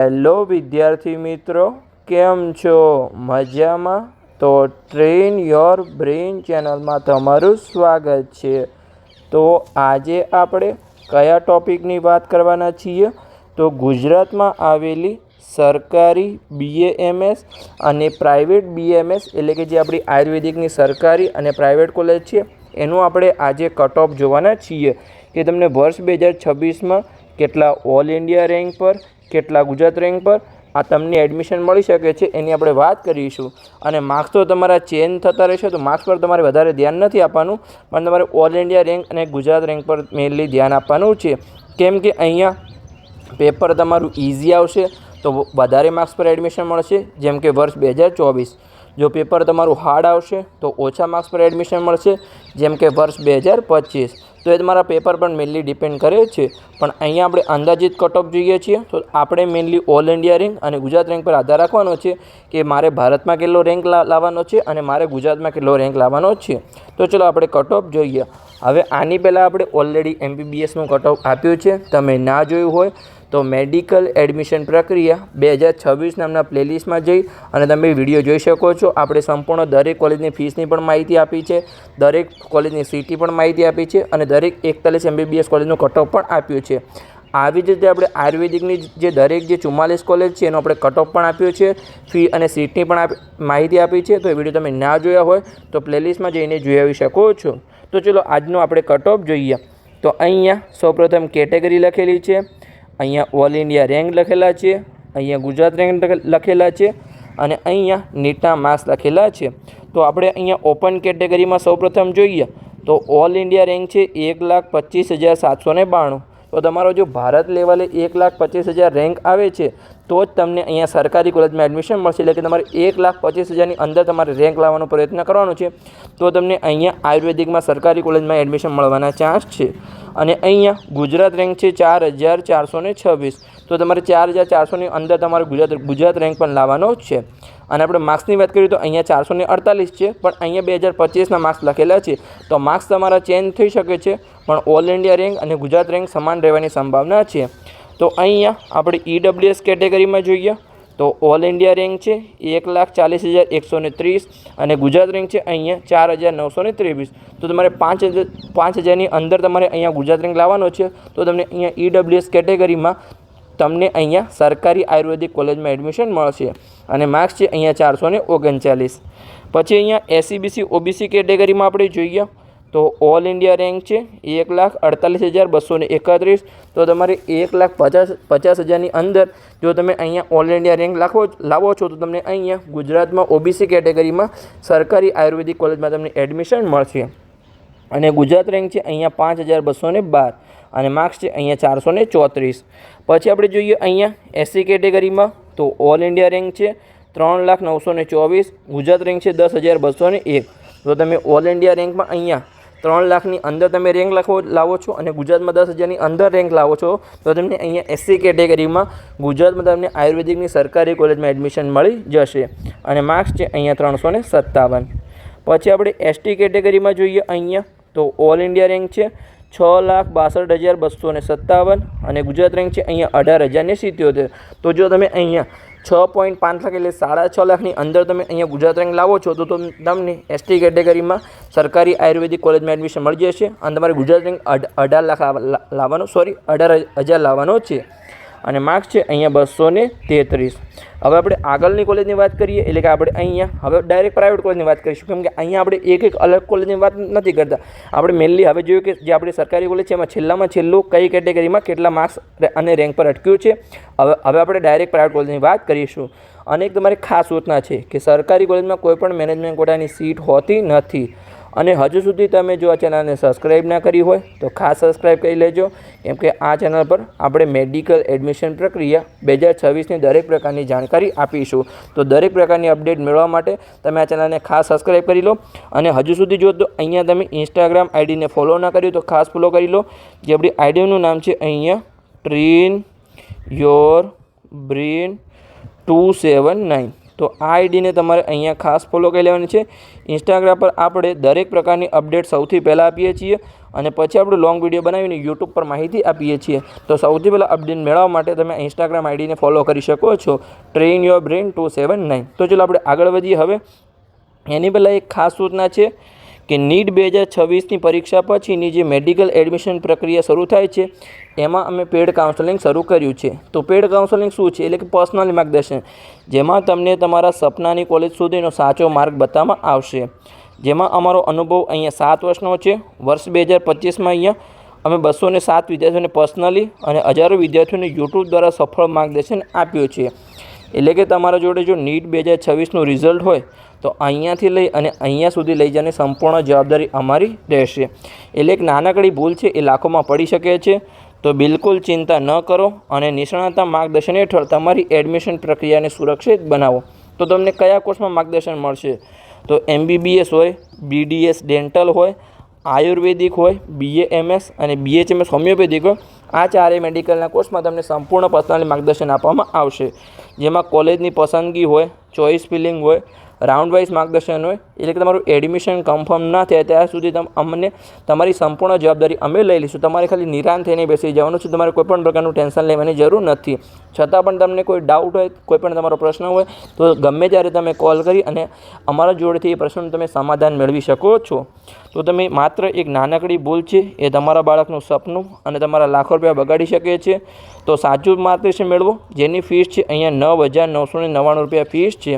Hello વિદ્યાર્થી મિત્રો, કેમ છો? મજામાં? તો ટ્રેન યોર બ્રેઇન ચેનલમાં તમારું સ્વાગત છે. તો આજે આપણે કયા ટોપિકની વાત કરવાના છીએ? તો ગુજરાતમાં આવેલી સરકારી BAMS અને પ્રાઇવેટ BAMS એટલે કે જે આપણી આયુર્વેદિકની સરકારી અને પ્રાઇવેટ કોલેજ છે એનું આપણે આજે કટ ઓફ જોવાના છીએ કે તમને વર્ષ 2026માં કેટલા ઓલ ઇન્ડિયા રેન્ક પર, કેટલા ગુજરાત રેન્ક પર આ તમને એડમિશન મળી શકે છે એની આપણે વાત કરીશું. અને માર્ક્સ તો તમારા ચેન્જ થતા રહેશે, તો માર્ક્સ પર તમારે વધારે ધ્યાન નથી આપવાનું, પણ તમારે ઓલ ઇન્ડિયા રેન્ક અને ગુજરાત રેન્ક પર મેઇનલી ધ્યાન આપવાનું છે. કેમ કે અહીંયા પેપર તમારું ઇઝી આવશે તો વધારે માર્ક્સ પર એડમિશન મળશે. જેમ કે વર્ષ 2024 જો પેપર તમારું હાર્ડ આવશે તો ઓછા માર્ક્સ પર એડમિશન મળશે. જેમ કે વર્ષ 2025 તો એ તમારા પેપર પર મેઇનલી ડિપેન્ડ કરે છે. પણ અહીંયા આપણે અંદાજિત કટ ઓફ જોઈએ છીએ તો આપણે મેઇનલી ઓલ ઇન્ડિયા રેન્ક અને ગુજરાત રેન્ક પર આધાર રાખવાનો છે કે મારે ભારતમાં કેટલો રેન્ક લાવવાનો છે અને મારે ગુજરાતમાં કેટલો રેન્ક લાવવાનો છે. તો ચલો આપણે કટ ઓફ જોઈએ. હવે આની પહેલાં આપણે ઓલરેડી MBBSનું કટ ઓફ આપ્યું છે. તમે ના જોયું હોય તો મેડિકલ એડમિશન પ્રક્રિયા 2026 નામના પ્લેલિસ્ટમાં જઈ અને તમે વિડીયો જોઈ શકો છો. આપણે સંપૂર્ણ દરેક કોલેજની ફીસની પણ માહિતી આપી છે, દરેક કોલેજની સીટી પણ માહિતી આપી છે અને દરેક 41 MBBS કોલેજનું કટ ઓફ પણ આપ્યું છે. આવી જ રીતે આપણે આયુર્વેદિકની જે દરેક જે 44 કોલેજ છે એનો આપણે કટ ઓફ પણ આપ્યો છે, ફી અને સીટની પણ માહિતી આપી છે. તો એ વિડીયો તમે ના જોયા હોય તો પ્લેલિસ્ટમાં જઈને જોઈ આવી શકો છો. તો ચલો આજનો આપણે કટ ઓફ જોઈએ. તો અહીંયા સૌપ્રથમ કેટેગરી લખેલી છે, અહીંયા ઓલ ઇન્ડિયા રેન્ક લખેલા છે, અહીંયા ગુજરાત રેન્ક લખેલા છે અને અહીંયા નીટના માર્ક્સ લખેલા છે. તો આપણે અહીંયા ઓપન કેટેગરીમાં સૌપ્રથમ જોઈએ તો ઓલ ઇન્ડિયા રેન્ક છે 1,25,792. તો તમારો જો ભારત લેવલે 1,25,000 રેન્ક આવે છે તો જ તમને અહીંયા સરકારી કોલેજમાં એડમિશન મળશે. એટલે કે તમારે 1,25,000ની અંદર તમારે રેન્ક લાવવાનો પ્રયત્ન કરવાનો છે તો તમને અહીંયા આયુર્વેદિકમાં સરકારી કોલેજમાં એડમિશન મળવાના ચાન્સ છે. અને અહીંયા ગુજરાત રેન્ક છે 4,426. તો તમારે 4,400ની અંદર તમારે ગુજરાત રેન્ક પણ લાવવાનો જ છે. અને આપણે માર્ક્સની વાત કરીએ તો અહીંયા 448 છે, પણ અહીંયા 2025ના માર્ક્સ લખેલા છે. તો માર્ક્સ તમારા ચેન્જ થઈ શકે છે, પણ ઓલ ઇન્ડિયા રેન્ક અને ગુજરાત રેન્ક સમાન રહેવાની સંભાવના છે. તો અહીંયા આપણે EWS કેટેગરીમાં જોઈએ તો ઓલ ઇન્ડિયા રેન્ક છે 1,40,130 અને ગુજરાત રેન્ક છે અહીંયા 4,923. તો તમારે 5,000ની અંદર તમારે અહીંયા ગુજરાત રેન્ક લાવવાનો છે તો તમને અહીંયા EWS કેટેગરીમાં તમને અહીંયા સરકારી આયુર્વેદિક કોલેજમાં એડમિશન મળશે. અને માર્ક્સ છે અહીંયા 439. પછી અહીંયા SC OBC કેટેગરીમાં આપણે જોઈએ તો ઓલ ઇન્ડિયા રેન્ક છે 1,48,231. તો તમારે 1,50,000ની અંદર જો તમે અહીંયા ઓલ ઇન્ડિયા રેન્ક લાવો છો તો તમને અહીંયા ગુજરાતમાં OBC કેટેગરીમાં સરકારી આયુર્વેદિક કોલેજમાં તમને એડમિશન મળશે. અને ગુજરાત રેન્ક છે અહીંયા 5,212 અને માર્ક્સ છે અહીંયા 434. પછી આપણે જોઈએ અહીંયા SC કેટેગરીમાં તો ઓલ ઇન્ડિયા રેન્ક છે 3,924, ગુજરાત રેન્ક છે 10,201. તો તમે ઓલ ઇન્ડિયા રેન્કમાં અહીંયા 3 લાખની અંદર તમે રેન્ક લાવો છો અને ગુજરાતમાં 10,000ની અંદર રેન્ક લાવો છો તો તમને અહીંયા SC કેટેગરીમાં ગુજરાતમાં તમને આયુર્વેદિકની સરકારી કોલેજમાં એડમિશન મળી જશે. અને માર્ક્સ છે અહીંયા 357. પછી આપણે ST કેટેગરીમાં જોઈએ અહીંયા તો ઓલ ઇન્ડિયા રેન્ક છે 6,62,257 અને ગુજરાત રેન્ક છે અહીંયા 18,077. તો જો તમે અહીંયા 6.5 લાખ એટલે 6.5 લાખની અંદર તમે અહીંયા ગુજરાત રેન્ક લાવો છો તો તમને ST કેટેગરીમાં સરકારી આયુર્વેદિક કોલેજમાં એડમિશન મળી જશે અને તમારે ગુજરાત રેન્ક 18,000 લાવવાનો છે. અને માર્ક્સ છે અહીંયા 233. હવે આપણે આગળની કોલેજની વાત કરીએ એટલે કે આપણે અહીંયા હવે ડાયરેક્ટ પ્રાઇવેટ કોલેજની વાત કરીશું. કેમ કે અહીંયા આપણે એક અલગ કોલેજની વાત નથી કરતા. આપણે મેઇનલી હવે જોયું કે જે આપણી સરકારી કોલેજ છે એમાં છેલ્લું કઈ કેટેગરીમાં કેટલા માર્ક્સ અને રેન્ક પર અટક્યું છે. હવે આપણે ડાયરેક્ટ પ્રાઇવેટ કોલેજની વાત કરીશું. અને એક તમારી ખાસ સૂચના છે કે સરકારી કોલેજમાં કોઈ પણ મેનેજમેન્ટ કોટાની સીટ હોતી નથી. અને હજુ સુધી તમે જો આ ચેનલને સબસ્ક્રાઈબ ના કરી હોય તો ખાસ સબસ્ક્રાઈબ કરી લેજો. કેમ કે આ ચેનલ પર આપણે મેડિકલ એડમિશન પ્રક્રિયા 2026ની દરેક પ્રકારની જાણકારી આપીશું. તો દરેક પ્રકારની અપડેટ મેળવવા માટે તમે આ ચેનલને ખાસ સબસ્ક્રાઈબ કરી લો. અને હજુ સુધી જો તો અહીંયા તમે ઇન્સ્ટાગ્રામ આઈડીને ફોલો ના કર્યું તો ખાસ ફોલો કરી લો. જે આપણી આઈડીનું નામ છે અહીંયા ટ્રેન યોર બ્રેઇન 279. તો આ આઈડીને તમારે અહીંયા ખાસ ફોલો કરી લેવાની છે. ઇન્સ્ટાગ્રામ પર આપણે દરેક પ્રકારની અપડેટ સૌથી પહેલાં આપીએ છીએ અને પછી આપણે લોંગ વિડીયો બનાવીને યુટ્યુબ પર માહિતી આપીએ છીએ. તો સૌથી પહેલાં અપડેટ મેળવવા માટે તમે ઇન્સ્ટાગ્રામ આઈડીને ફોલો કરી શકો છો, ટ્રેન યોર બ્રેન 279. તો ચલો આપણે આગળ વધીએ. હવે એની પહેલાં એક ખાસ સૂચના છે કે નીટ 2026ની પરીક્ષા પછીની જે મેડિકલ એડમિશન પ્રક્રિયા શરૂ થાય છે એમાં અમે પેડ કાઉન્સેલિંગ શરૂ કર્યું છે. તો પેડ કાઉન્સેલિંગ શું છે? એટલે કે પર્સનલી માર્ગદર્શન, જેમાં તમને તમારા સપનાની કોલેજ સુધીનો સાચો માર્ગ બતાવવામાં આવશે. જેમાં અમારો અનુભવ અહીંયા 7 વર્ષનો છે. વર્ષ 2025માં અહીંયા અમે 207 વિદ્યાર્થીઓને પર્સનલી અને હજારો વિદ્યાર્થીઓને યુટ્યુબ દ્વારા સફળ માર્ગદર્શન આપ્યું છે. એટલે કે તમારા જોડે જો નીટ 2026નું રિઝલ્ટ હોય તો અહીંયાથી લઈ અને અહીંયા સુધી લઈ જવાની સંપૂર્ણ જવાબદારી અમારી રહેશે. એટલે એક નાનકડી ભૂલ છે એ લાખોમાં પડી શકે છે. તો બિલકુલ ચિંતા ન કરો અને નિષ્ણાતના માર્ગદર્શન હેઠળ તમારી એડમિશન પ્રક્રિયાને સુરક્ષિત બનાવો. તો તમને કયા કોર્સમાં માર્ગદર્શન મળશે? તો MBBS હોય, BDS ડેન્ટલ હોય, આયુર્વેદિક હોય, BAMS અને BHMS હોમિયોપેથિક હોય. આ ચારેય મેડિકલના કોર્સમાં તમને સંપૂર્ણ પર્સનલી માર્ગદર્શન આપવામાં આવશે. જેમાં કોલેજની પસંદગી હોય, ચોઇસ ફિલિંગ હોય, રાઉન્ડ વાઇઝ માર્ગદર્શન હોય. એટલે કે તમારું એડમિશન કન્ફર્મ ના થાય ત્યાં સુધી અમને તમારી સંપૂર્ણ જવાબદારી અમે લઈ લઈશું. તમારે ખાલી નિરાંત થઈને બેસી જવાનું છે. તમારે કોઈપણ પ્રકારનું ટેન્શન લેવાની જરૂર નથી. છતાં પણ તમને કોઈ ડાઉટ હોય, કોઈ પણ તમારો પ્રશ્ન હોય તો ગમે ત્યારે તમે કોલ કરી અને અમારા જોડેથી એ પ્રશ્નનું તમે સમાધાન મેળવી શકો છો. તો તમે માત્ર એક નાનકડી ભૂલ છે એ તમારા બાળકનું સપનું અને તમારા લાખો રૂપિયા બગાડી શકે છે. તો સાચું માર્ગદર્શન મેળવો, જેની ફીસ છે અહીંયા 9,999 રૂપિયા ફીસ છે.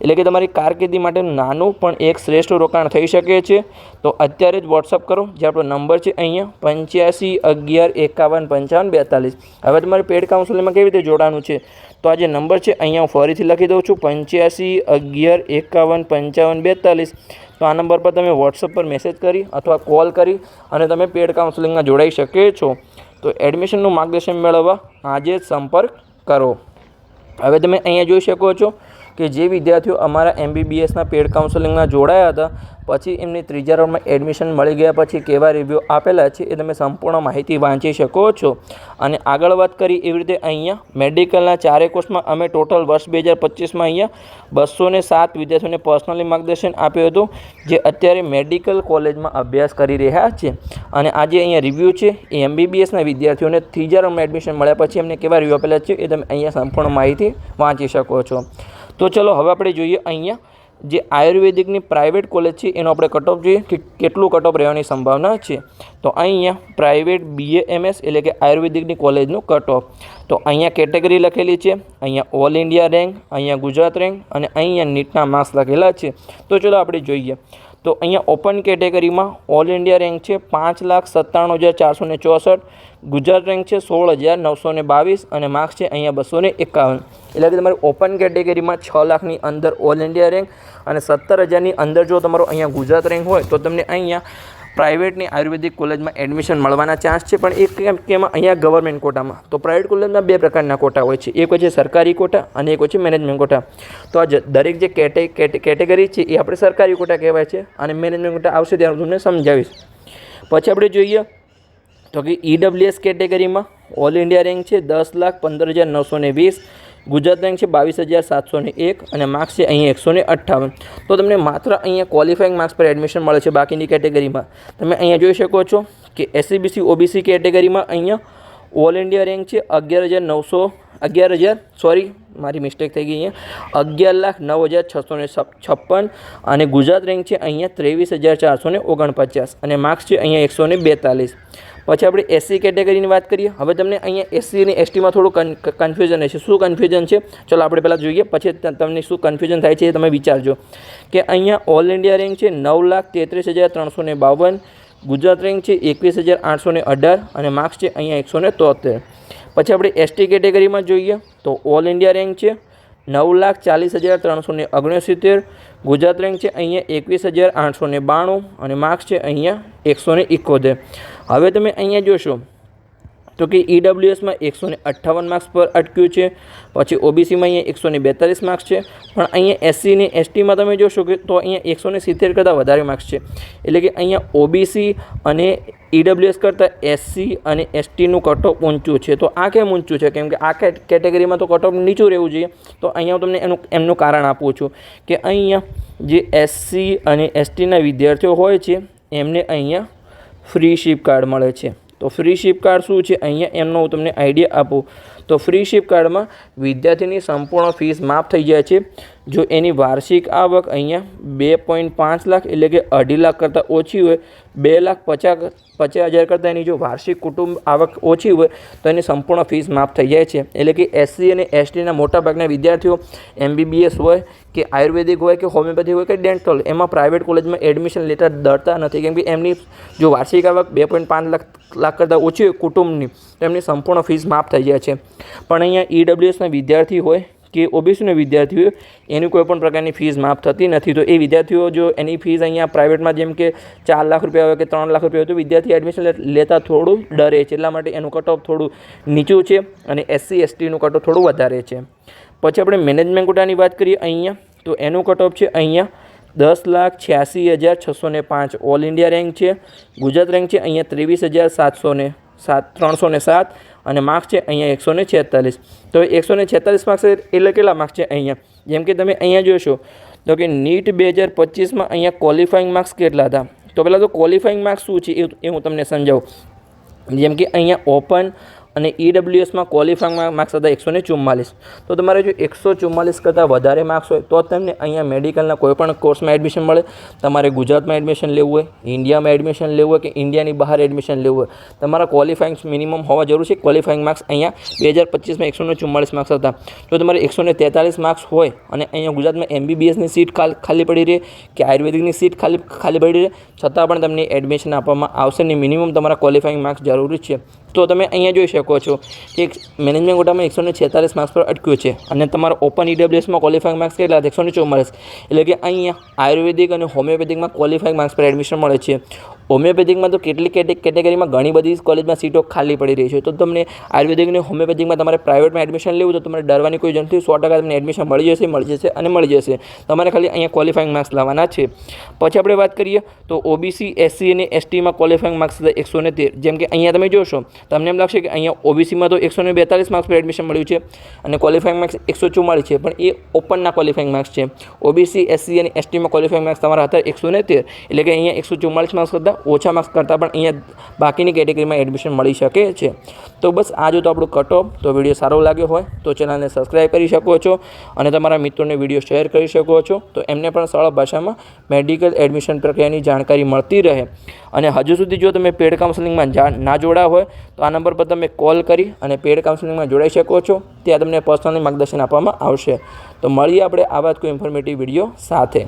એટલે કે તમારી કારકિર્દી માટેનું નાનું પણ એક શ્રેષ્ઠ રોકાણ થઈ શકે છે. તો અત્યારે જ વોટ્સઅપ કરો, જે આપણો નંબર છે અહીંયા 85 11 51 55 42. હવે તમારે પેડ કાઉન્સેલિંગમાં કેવી રીતે જોડાવાનું છે? તો આ જે નંબર છે અહીંયા હું ફરીથી લખી દઉં છું 85 11 51 55 42. તો આ નંબર પર તમે વોટ્સઅપ પર મેસેજ કરી અથવા કોલ કરી અને તમે પેડ કાઉન્સેલિંગમાં જોડાઈ શકે છો. તો એડમિશનનું માર્ગદર્શન મેળવવા આજે જ સંપર્ક કરો. હવે તમે અહીંયા જોઈ શકો છો કે જે વિદ્યાર્થીઓ અમારા MBBSના પેડ કાઉન્સેલિંગમાં જોડાયા હતા પછી એમની ત્રીજા રાઉન્ડમાં એડમિશન મળી ગયા પછી કેવા રિવ્યૂ આપેલા છે એ તમે સંપૂર્ણ માહિતી વાંચી શકો છો. અને આગળ વાત કરી એવી રીતે અહીંયા મેડિકલના ચારેય કોર્સમાં અમે ટોટલ વર્ષ 2025માં અહીંયા 207 વિદ્યાર્થીઓને પર્સનલી માર્ગદર્શન આપ્યું હતું, જે અત્યારે મેડિકલ કોલેજમાં અભ્યાસ કરી રહ્યા છે. અને આજે અહીંયા રિવ્યૂ છે એ MBBSના વિદ્યાર્થીઓને ત્રીજા રાઉન્ડમાં એડમિશન મળ્યા પછી એમને કેવા રિવ્યૂ આપેલા છે એ તમે અહીંયા સંપૂર્ણ માહિતી વાંચી શકો છો. તો ચલો હવે આપણે જોઈએ અહીંયા જે આયુર્વેદિકની પ્રાઇવેટ કોલેજ છે એનો આપણે કટઓફ જોઈએ કે કેટલું કટઓફ રહેવાની સંભાવના છે. તો અહીંયા પ્રાઇવેટ BAMS એટલે કે આયુર્વેદિકની કોલેજનું કટઓફ. તો અહીંયા કેટેગરી લખેલી છે, અહીંયા ઓલ ઇન્ડિયા રેન્ક, અહીંયા ગુજરાત રેન્ક અને અહીંયા નીટના માર્ક્સ લખેલા છે. તો ચલો આપણે જોઈએ. તો અહીંયા ઓપન કેટેગરીમાં ઓલ ઇન્ડિયા રેન્ક છે 5,97,464, ગુજરાત રેન્ક છે 16,922 અને માર્ક્સ છે અહીંયા 251. એટલે કે તમારી ઓપન કેટેગરીમાં 6 લાખની અંદર ઓલ ઇન્ડિયા રેન્ક અને 17,000ની અંદર જો તમારો અહીંયા ગુજરાત રેન્ક હોય તો તમને અહીંયા પ્રાઇવેટની આયુર્વેદિક કોલેજમાં એડમિશન મળવાના ચાન્સ છે. પણ એક કેમાં અહીંયા ગવર્મેન્ટ કોટામાં. તો પ્રાઇવેટ કોલેજમાં 2 પ્રકારના કોટા હોય છે, એક હોય છે સરકારી કોટા અને એક હોય છે મેનેજમેન્ટ કોટા. તો આ દરેક જે કેટેગરી છે એ આપણે સરકારી કોટા કહેવાય છે અને મેનેજમેન્ટ કોટા આવશે ત્યારે હું તમને સમજાવીશ. પછી આપણે જોઈએ તો કે EWS કેટેગરીમાં ઓલ ઇન્ડિયા રેન્ક છે 10,15,920, ગુજરાત રેન્ક છે 22,701 અને માર્ક્સ છે અહીંયા 158. તો તમને માત્ર અહીંયા ક્વોલિફાઈંગ માર્ક્સ પર એડમિશન મળે છે. બાકીની કેટેગરીમાં તમે અહીંયા જોઈ શકો છો કે SC BC OBC કેટેગરીમાં અહીંયા ઓલ ઇન્ડિયા રેન્ક છે 11,956 અને ગુજરાત રેન્ક છે અહીંયા 23,449 અને માર્ક્સ છે અહીંયા 142. પછી આપણે SC કેટેગરીની વાત કરીએ. હવે તમને અહીંયા SC અને STમાં થોડું કન્ફ્યુઝન હશે. શું કન્ફ્યુઝન છે ચલો આપણે પહેલાં જોઈએ, પછી તમને શું કન્ફ્યુઝન થાય છે એ તમે વિચારજો. કે અહીંયા ઓલ ઇન્ડિયા રેન્ક છે 9,33,352, ગુજરાત રેન્ક છે 21,818 અને માર્ક્સ છે અહીંયા 173. પછી આપણે ST કેટેગરીમાં જોઈએ તો ઓલ ઇન્ડિયા રેન્ક છે 9,40,369, ગુજરાત રેન્ક છે અહીંયા 21,892 અને માર્ક્સ છે અહીંયા 171. હવે તમે અહીંયા જોશો તો કે EWSમાં 158 માર્ક્સ પર અટક્યું છે. પછી OBCમાં અહીંયા 142 માર્ક્સ છે. પણ અહીંયા SC અને STમાં તમે જોશો કે તો અહીંયા 170 કરતાં વધારે માર્ક્સ છે. એટલે કે અહીંયા OBC અને EWS કરતાં SC અને STનું કટઓફ ઊંચું છે. તો આ કેમ ઊંચું છે? કેમ કે આ કેટેગરીમાં તો કટઓફ નીચું રહેવું જોઈએ. તો અહીંયા હું તમને એમનું કારણ આપું છું કે અહીંયા જે SC અને STના વિદ્યાર્થીઓ હોય છે એમને અહીંયા ફ્રી શિપ કાર્ડ મળે છે. તો ફ્રી શિપ કાર્ડ શું છે અહીંયા એમનો હું તમને આઈડિયા આપું તો ફ્રી શિપ કાર્ડમાં વિદ્યાર્થીની સંપૂર્ણ ફીસ માફ થઈ જાય છે જો એની વાર્ષિક આવક અહીંયા 2.5 લાખ એટલે કે 2.5 લાખ કરતાં ઓછી હોય, 2,50,000 કરતાં એની જો વાર્ષિક કુટુંબ આવક ઓછી હોય તો એની સંપૂર્ણ ફીસ માફ થઈ જાય છે. એટલે કે SC અને STના મોટાભાગના વિદ્યાર્થીઓ MBBS હોય કે આયુર્વેદિક હોય કે હોમિયોપેથી હોય કે ડેન્ટલ એમાં પ્રાઇવેટ કોલેજમાં એડમિશન લેટર ડરતા નથી, કેમ કે એમની જો વાર્ષિક આવક 2.5 લાખ કરતાં ઓછી હોય કુટુંબની તો એમની સંપૂર્ણ ફીસ માફ થઈ જાય છે. પણ અહીંયા EWSના વિદ્યાર્થી હોય કે OBCના વિદ્યાર્થી હોય એની કોઈપણ પ્રકારની ફીસ માફ થતી નથી. તો એ વિદ્યાર્થીઓ જો એની ફીસ અહીંયા પ્રાઇવેટમાં જેમ કે 4 લાખ રૂપિયા હોય કે 3 લાખ રૂપિયા હોય તો વિદ્યાર્થી એડમિશન લેતા થોડું ડરે છે, એટલા માટે એનું કટ ઓફ થોડું નીચું છે અને SC STનું કટ ઓફ થોડું વધારે છે. પછી આપણે મેનેજમેન્ટ કોટાની વાત કરીએ અહીંયા તો એનું કટ ઓફ છે અહીંયા 10,86,605 ઓલ ઇન્ડિયા રેન્ક છે. ગુજરાત રેન્ક છે અહીંયા 23,307 અને માર્ક્સ છે અહીંયા 146. તો 146 માર્ક્સ એટલે કેટલા માર્ક્સ છે અહીંયા જેમ કે તમે અહીંયા જોશો તો કે નીટ 2025માં અહીંયા ક્વોલિફાઈંગ માર્ક્સ કેટલા હતા. તો પહેલાં તો ક્વોલિફાઈંગ માર્ક્સ શું છે એ હું તમને સમજાવું. જેમ કે અહીંયા ઓપન અને EWSમાં ક્વોલિફાઈંગ માર્ક્સ હતા 144. તો તમારે જો 144 કરતાં વધારે માર્ક્સ હોય તો તમને અહીંયા મેડિકલના કોઈપણ કોર્સમાં એડમિશન મળે. તમારે ગુજરાતમાં એડમિશન લેવું હોય, ઇન્ડિયામાં એડમિશન લેવું હોય કે ઇન્ડિયાની બહાર એડમિશન લેવું હોય, તમારા ક્વોલિફાઈંગ મિનિમમ હોવા જરૂર છે. ક્વોલિફાઈંગ માર્ક્સ અહીંયા 2025માં 144 માર્ક્સ હતા. જો તમારે 143 માર્ક્સ હોય અને અહીંયા ગુજરાતમાં MBBSની સીટ ખાલી પડી રહે કે આયુર્વેદિકની સીટ ખાલી પડી રહે છતાં પણ તમને એડમિશન આપવામાં આવશે ને મિનિમમ તમારા ક્વોલિફાઈંગ માર્ક્સ જરૂરી છે. તો તમે અહીંયા જોઈ શકો છો કે મેનેજમેન્ટ કોટામાં 146 માર્ક્સ પર અટક્યું છે અને તમારા ઓપન EWSમાં ક્વોલિફાઈંગ માર્ક્સ કેટલા 144. એટલે કે અહીંયા આયુર્વેદિક અને હોમિયોપેથિકમાં ક્વોલિફાઈંગ માર્ક્સ પર એડમિશન મળે છે. હોમિયોપેથિકમાં તો કેટલી કેટેગરીમાં ઘણી બધી કોલેજમાં સીટો ખાલી પડી રહી છે. તો તમને આયુર્વેદિક અને હોમિયોપેથિકમાં તમારે પ્રાઇવેટમાં એડમિશન લેવું તો તમારે ડરવાની કોઈ જરૂર નથી. 100% તમને એડમિશન મળી જશે. તમારે ખાલી અહીંયા ક્વોલિફાઈંગ માર્ક્સ લાવવાના છે. પછી આપણે વાત કરીએ તો OBC SC અને STમાં ક્વોલિફાઈંગ માર્ક્સ 113. જેમ કે અહીંયા તમે જોશો તમને એમ લાગશે કે અહીંયા OBCમાં તો 142 માર્ક્સ પર એડમિશન મળ્યું છે અને ક્વોલિફાઈંગ માર્ક્સ 144 છે, પણ એ ઓપનના ક્વોલિફાઈંગ માર્ક્સ છે. OBC SC અને STમાં ક્વોલિફાઈંગ માર્ક્સ તમારા હતા 113. એટલે કે અહીંયા 144 માર્ક્સ કરતાં ઓછા માર્ક્સ કરતાં પણ અહીંયા બાકીની કેટેગરીમાં એડમિશન મળી શકે છે. તો બસ આ જો તો આપણું કટ ઓફ. તો વિડીયો સારો લાગ્યો હોય તો ચેનલને સબસ્ક્રાઈબ કરી શકો છો અને તમારા મિત્રોને વિડીયો શેર કરી શકો છો તો એમને પણ સરળ ભાષામાં મેડિકલ એડમિશન પ્રક્રિયાની જાણકારી મળતી રહે. અને હજુ સુધી જો તમે પેડ કાઉન્સેલિંગમાં ના જોડા હોય તો આ નંબર પર તમે કોલ કરી અને પેડ કાઉન્સેલિંગમાં જોડાઈ શકો છો. ત્યાં તમને પર્સનલી માર્ગદર્શન આપવામાં આવશે. તો મળીએ આપણે આવા જ કોઈ ઇન્ફોર્મેટિવ વિડીયો સાથે.